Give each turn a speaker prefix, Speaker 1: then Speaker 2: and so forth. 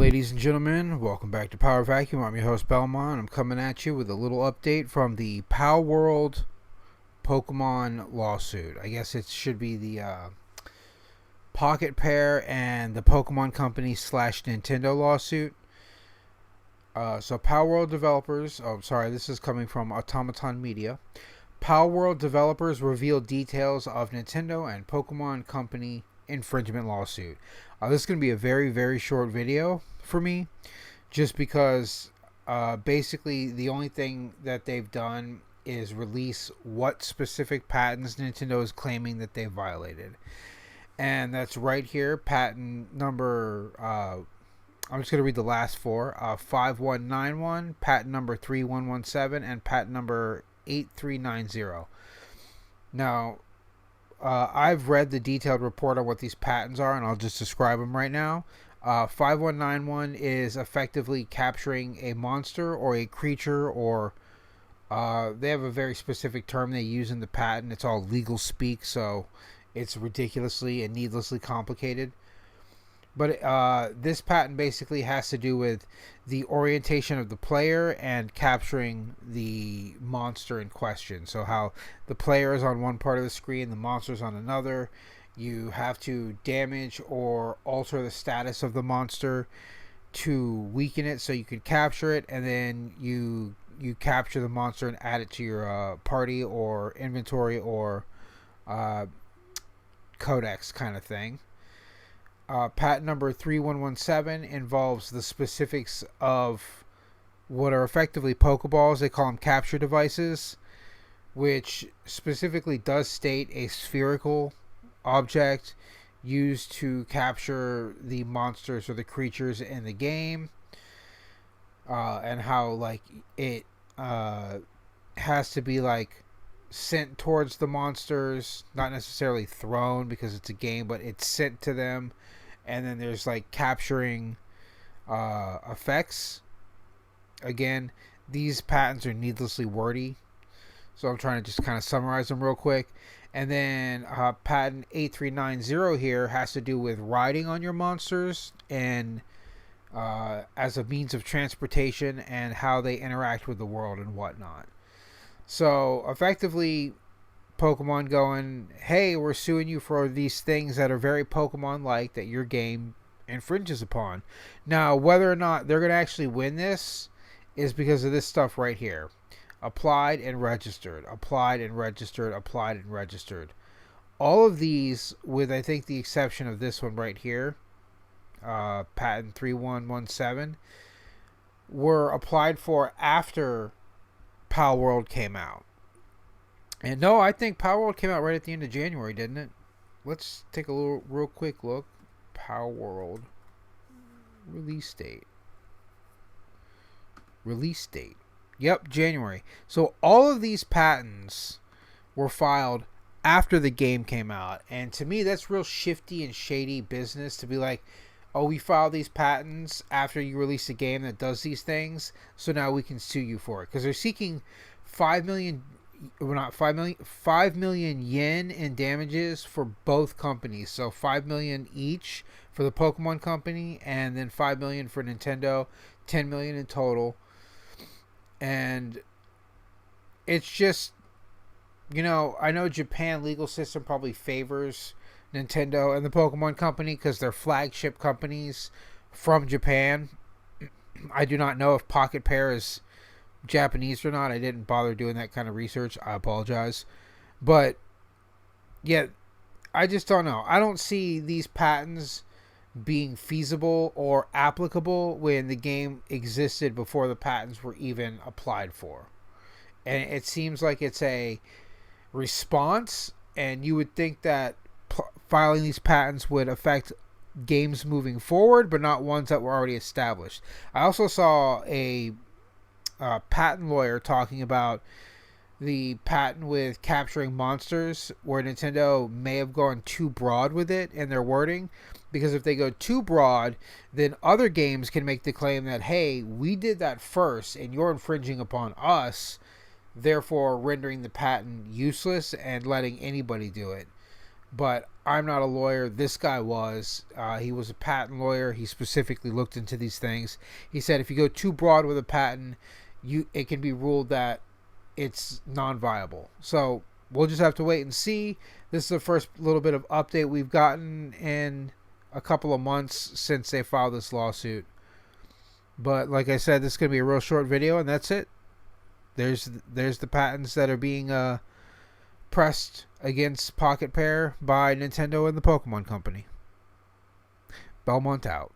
Speaker 1: ladies and gentlemen. Welcome back to Power Vacuum. I'm your host, Belmont. I'm coming at you with a little update from the Palworld Pokemon lawsuit. I guess it should be the Pocket Pair and the Pokemon Company / Nintendo lawsuit. So Palworld developers, this is coming from Automaton Media. Palworld developers reveal details of Nintendo and Pokemon Company infringement lawsuit. This is going to be a very, very short video for me, just because basically the only thing that they've done is release what specific patents Nintendo is claiming that they violated. And that's right here, patent number, I'm just going to read the last four, 5191, patent number 3117, and patent number 8390. Now, I've read the detailed report on what these patents are, and I'll just describe them right now. 5191 is effectively capturing a monster or a creature, or they have a very specific term they use in the patent. It's all legal speak, so it's ridiculously and needlessly complicated. But this patent basically has to do with the orientation of the player and capturing the monster in question. So how the player is on one part of the screen, the monster is on another. You have to damage or alter the status of the monster to weaken it so you can capture it, and then you capture the monster and add it to your party or inventory or codex kind of thing. Patent number 3117 involves the specifics of what are effectively Pokeballs. They call them capture devices, which specifically does state a spherical object used to capture the monsters or the creatures in the game, and how like it has to be like sent towards the monsters, not necessarily thrown because it's a game, but it's sent to them. And then there's like capturing effects. Again, these patents are needlessly wordy, so I'm trying to just kind of summarize them real quick. And then patent 8390 here has to do with riding on your monsters and as a means of transportation and how they interact with the world and whatnot. So effectively, Pokemon going, hey, we're suing you for these things that are very Pokemon-like that your game infringes upon. Now, whether or not they're going to actually win this is because of this stuff right here. Applied and registered. Applied and registered. Applied and registered. All of these, with I think the exception of this one right here, patent 3117, were applied for after Palworld came out. And no, I think Palworld came out right at the end of January, didn't it? Let's take a real quick look. Palworld release date. Release date. Yep, January. So all of these patents were filed after the game came out. And to me, that's real shifty and shady business to be like, oh, we filed these patents after you release a game that does these things, so now we can sue you for it. Because they're seeking 5 million yen in damages for both companies. So 5 million each for the Pokemon Company, and then 5 million for Nintendo, 10 million in total. And it's just, I know Japan legal system probably favors Nintendo and the Pokemon Company because they're flagship companies from Japan. I do not know if Pocket Pair is Japanese or not. I didn't bother doing that kind of research. I apologize. But yeah, I just don't know. I don't see these patents being feasible or applicable when the game existed before the patents were even applied for. And it seems like it's a response, and you would think that filing these patents would affect games moving forward, but not ones that were already established. I also saw a patent lawyer talking about the patent with capturing monsters, where Nintendo may have gone too broad with it in their wording, because if they go too broad, then other games can make the claim that, hey, we did that first and you're infringing upon us, therefore rendering the patent useless and letting anybody do it. but I'm not a lawyer. This guy was. He was a patent lawyer. He specifically looked into these things. He said if you go too broad with a patent, it can be ruled that it's non-viable. So we'll just have to wait and see. This is the first little bit of update we've gotten in a couple of months since they filed this lawsuit. But like I said, this is going to be a real short video, and that's it. There's the patents that are being pressed against Pocket Pair by Nintendo and the Pokemon Company. Belmont out.